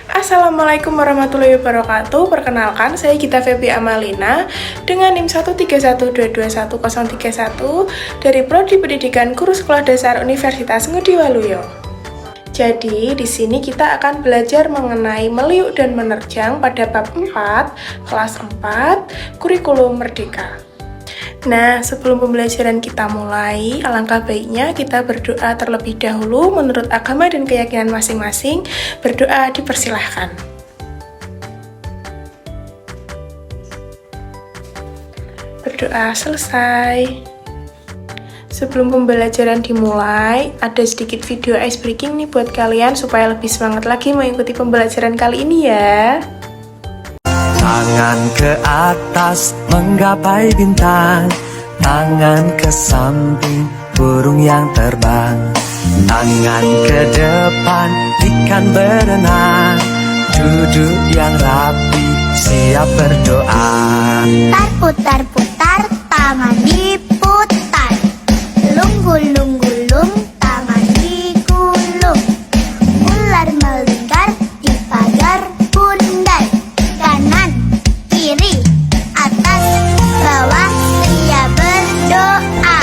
Assalamualaikum warahmatullahi wabarakatuh. Perkenalkan, saya Gita Febi Amalina dengan NIM 131221031 dari Prodi Pendidikan Guru Sekolah Dasar Universitas Ngudi Waluyo. Jadi, di sini kita akan belajar mengenai meliuk dan menerjang pada bab 4, kelas 4, kurikulum merdeka. Nah, sebelum pembelajaran kita mulai, alangkah baiknya kita berdoa terlebih dahulu menurut agama dan keyakinan masing-masing. Berdoa dipersilahkan. Berdoa selesai. Sebelum pembelajaran dimulai, ada sedikit video ice breaking nih buat kalian supaya lebih semangat lagi mengikuti pembelajaran kali ini ya. Tangan ke atas menggapai bintang, tangan ke samping burung yang terbang, tangan ke depan ikan berenang, duduk yang rapi siap berdoa. Putar-putar, tangan diputar, lung-gulung-gulung, tangan digulung, ular melingkar di pagar bundar, kanan, kiri, atas, bawah, ia berdoa.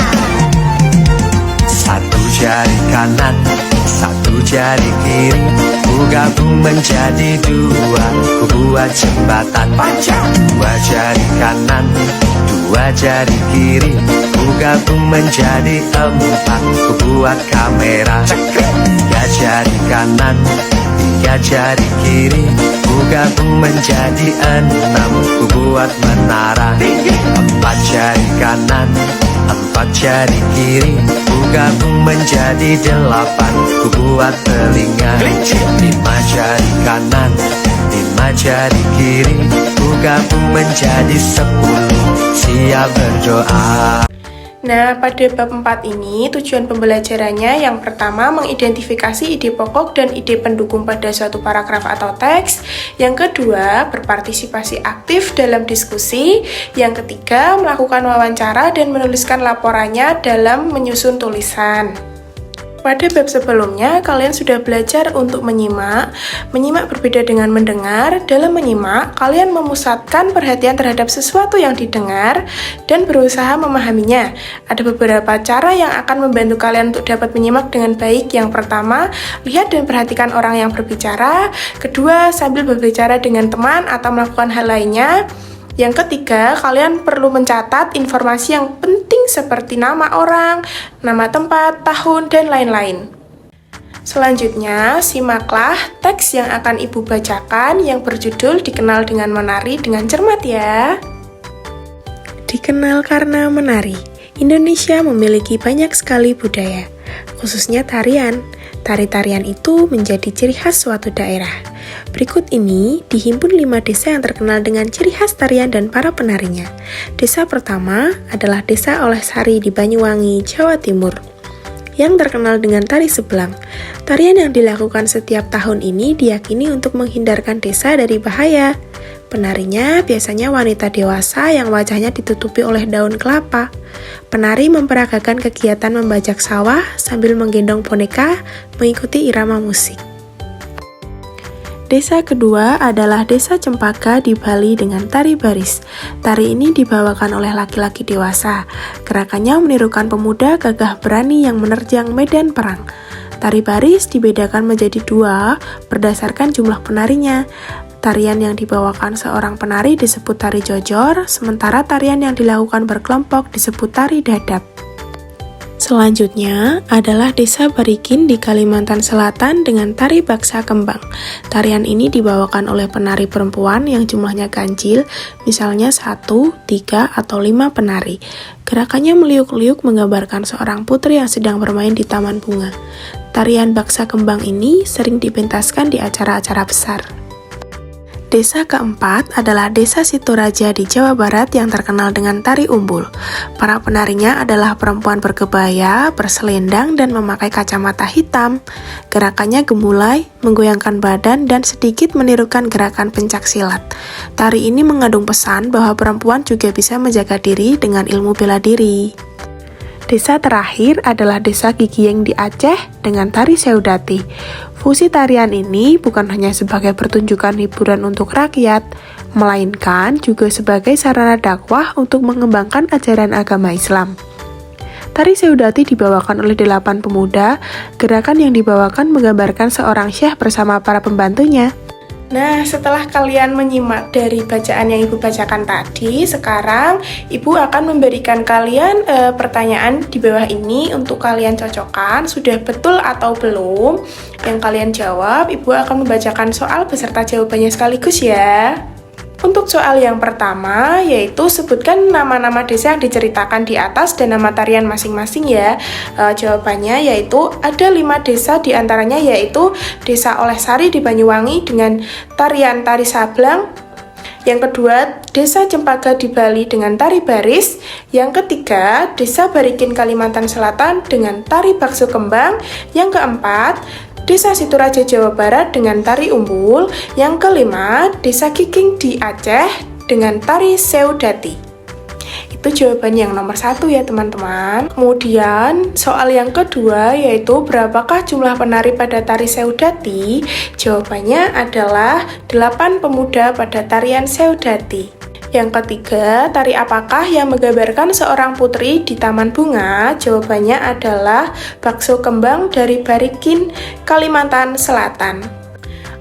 Satu jari kanan, satu jari kiri, ku gabung menjadi dua, ku buat jembatan panjang. Dua jari kanan, dua jari kiri, ku gabung menjadi empat, ku buat kamera. Tiga jari kanan, tiga jari kiri, ku gabung menjadi enam, ku buat menara. Empat jari kanan, empat jari kiri, ku gabung menjadi delapan, ku buat telinga. Lima jari kanan, lima jari kiri, ku gabung menjadi 10, siap berdoa. Nah, pada bab 4 ini, tujuan pembelajarannya yang pertama mengidentifikasi ide pokok dan ide pendukung pada suatu paragraf atau teks. Yang kedua, berpartisipasi aktif dalam diskusi. Yang ketiga, melakukan wawancara dan menuliskan laporannya dalam menyusun tulisan. Pada bab sebelumnya, kalian sudah belajar untuk menyimak. Menyimak berbeda dengan mendengar. Dalam menyimak, kalian memusatkan perhatian terhadap sesuatu yang didengar dan berusaha memahaminya. Ada beberapa cara yang akan membantu kalian untuk dapat menyimak dengan baik. Yang pertama, lihat dan perhatikan orang yang berbicara. Kedua, sambil berbicara dengan teman atau melakukan hal lainnya. Yang ketiga, kalian perlu mencatat informasi yang penting seperti nama orang, nama tempat, tahun, dan lain-lain. Selanjutnya, simaklah teks yang akan Ibu bacakan yang berjudul Dikenal dengan Menari dengan cermat ya. Dikenal karena menari. Indonesia memiliki banyak sekali budaya, khususnya tarian. Tari-tarian itu menjadi ciri khas suatu daerah. Berikut ini dihimpun 5 desa yang terkenal dengan ciri khas tarian dan para penarinya. Desa pertama adalah Desa Olehsari di Banyuwangi, Jawa Timur, yang terkenal dengan tari sebelang. Tarian yang dilakukan setiap tahun ini diyakini untuk menghindarkan desa dari bahaya. Penarinya biasanya wanita dewasa yang wajahnya ditutupi oleh daun kelapa. Penari memperagakan kegiatan membajak sawah sambil menggendong boneka mengikuti irama musik. Desa kedua adalah Desa Cempaka di Bali dengan tari baris. Tari ini dibawakan oleh laki-laki dewasa. Gerakannya menirukan pemuda gagah berani yang menerjang medan perang. Tari baris dibedakan menjadi 2 berdasarkan jumlah penarinya. Tarian yang dibawakan seorang penari disebut tari jojor, sementara tarian yang dilakukan berkelompok disebut tari dadap. Selanjutnya adalah Desa Barikin di Kalimantan Selatan dengan tari baksa kembang. Tarian ini dibawakan oleh penari perempuan yang jumlahnya ganjil, misalnya 1, 3, atau 5 penari. Gerakannya meliuk-liuk menggambarkan seorang putri yang sedang bermain di taman bunga. Tarian baksa kembang ini sering dipentaskan di acara-acara besar. Desa keempat adalah Desa Situraja di Jawa Barat yang terkenal dengan tari umbul. Para penarinya adalah perempuan berkebaya, berselendang, dan memakai kacamata hitam. Gerakannya gemulai, menggoyangkan badan, dan sedikit menirukan gerakan pencak silat. Tari ini mengandung pesan bahwa perempuan juga bisa menjaga diri dengan ilmu bela diri. Desa terakhir adalah Desa Gigieng di Aceh dengan tari Seudati. Fungsi tarian ini bukan hanya sebagai pertunjukan hiburan untuk rakyat, melainkan juga sebagai sarana dakwah untuk mengembangkan ajaran agama Islam. Tari Seudati dibawakan oleh 8 pemuda, gerakan yang dibawakan menggambarkan seorang syekh bersama para pembantunya. Nah, setelah kalian menyimak dari bacaan yang Ibu bacakan tadi, sekarang Ibu akan memberikan kalian pertanyaan di bawah ini untuk kalian cocokkan, sudah betul atau belum. Yang kalian jawab, Ibu akan membacakan soal beserta jawabannya sekaligus ya. Untuk soal yang pertama, yaitu sebutkan nama-nama desa yang diceritakan di atas dan nama tarian masing-masing ya. Jawabannya yaitu ada 5 desa diantaranya yaitu Desa Olehsari di Banyuwangi dengan tarian tari sablang. Yang kedua, Desa Cempaka di Bali dengan tari baris. Yang ketiga, Desa Barikin Kalimantan Selatan dengan tari bakso kembang. Yang keempat, Desa Situraja Jawa Barat dengan tari umbul. Yang kelima, Desa Gigieng di Aceh dengan tari Seudati. Itu jawaban yang nomor 1 ya teman-teman. Kemudian soal yang kedua yaitu berapakah jumlah penari pada tari Seudati? Jawabannya adalah 8 pemuda pada tarian Seudati. Yang ketiga, tari apakah yang menggambarkan seorang putri di taman bunga? Jawabannya adalah bakso kembang dari Barikin, Kalimantan Selatan.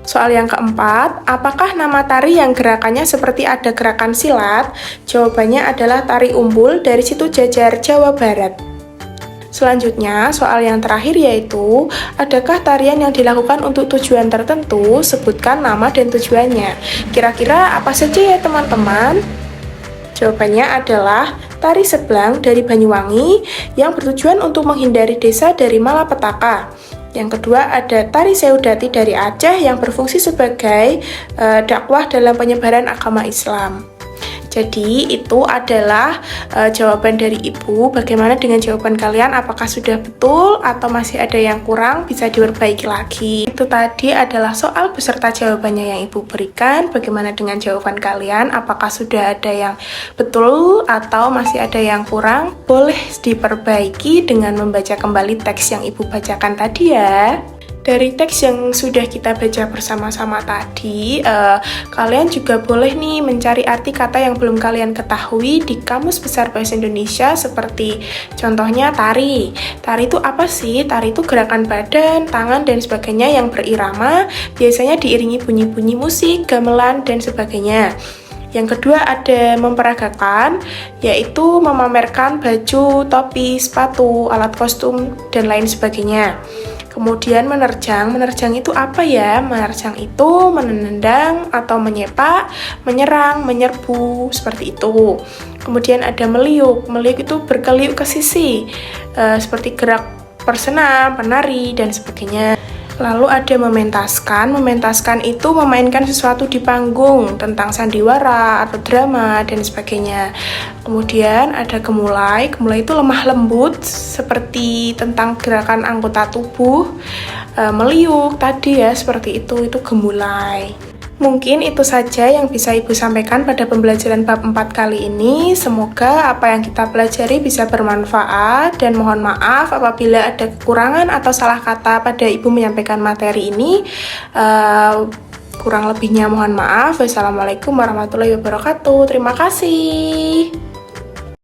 Soal yang keempat, apakah nama tari yang gerakannya seperti ada gerakan silat? Jawabannya adalah tari umbul dari Situ Jajar, Jawa Barat. Selanjutnya, soal yang terakhir yaitu, adakah tarian yang dilakukan untuk tujuan tertentu? Sebutkan nama dan tujuannya. Kira-kira apa saja ya teman-teman? Jawabannya adalah tari seblang dari Banyuwangi yang bertujuan untuk menghindari desa dari malapetaka. Yang kedua ada tari Seudati dari Aceh yang berfungsi sebagai dakwah dalam penyebaran agama Islam. Jadi itu adalah jawaban dari Ibu. Bagaimana dengan jawaban kalian? Apakah sudah betul atau masih ada yang kurang? Bisa diperbaiki lagi. Itu tadi adalah soal beserta jawabannya yang Ibu berikan. Bagaimana dengan jawaban kalian? Apakah sudah ada yang betul atau masih ada yang kurang? Boleh diperbaiki dengan membaca kembali teks yang Ibu bacakan tadi ya. Dari teks yang sudah kita baca bersama-sama tadi, kalian juga boleh nih mencari arti kata yang belum kalian ketahui di Kamus Besar Bahasa Indonesia seperti contohnya tari. Tari itu apa sih? Tari itu gerakan badan, tangan, dan sebagainya yang berirama, biasanya diiringi bunyi-bunyi musik, gamelan, dan sebagainya. Yang kedua ada memperagakan, yaitu memamerkan baju, topi, sepatu, alat kostum, dan lain sebagainya. Kemudian menerjang itu apa ya? Menerjang itu menendang atau menyepak, menyerang, menyerbu, seperti itu. Kemudian ada meliuk itu berkeliuk ke sisi, seperti gerak persenam, penari, dan sebagainya. Lalu ada mementaskan itu memainkan sesuatu di panggung tentang sandiwara atau drama dan sebagainya. Kemudian ada gemulai itu lemah lembut seperti tentang gerakan anggota tubuh. Meliuk tadi ya seperti itu gemulai. Mungkin itu saja yang bisa Ibu sampaikan pada pembelajaran bab 4 kali ini. Semoga apa yang kita pelajari bisa bermanfaat dan mohon maaf apabila ada kekurangan atau salah kata pada Ibu menyampaikan materi ini. Kurang lebihnya mohon maaf. Wassalamualaikum warahmatullahi wabarakatuh. Terima kasih.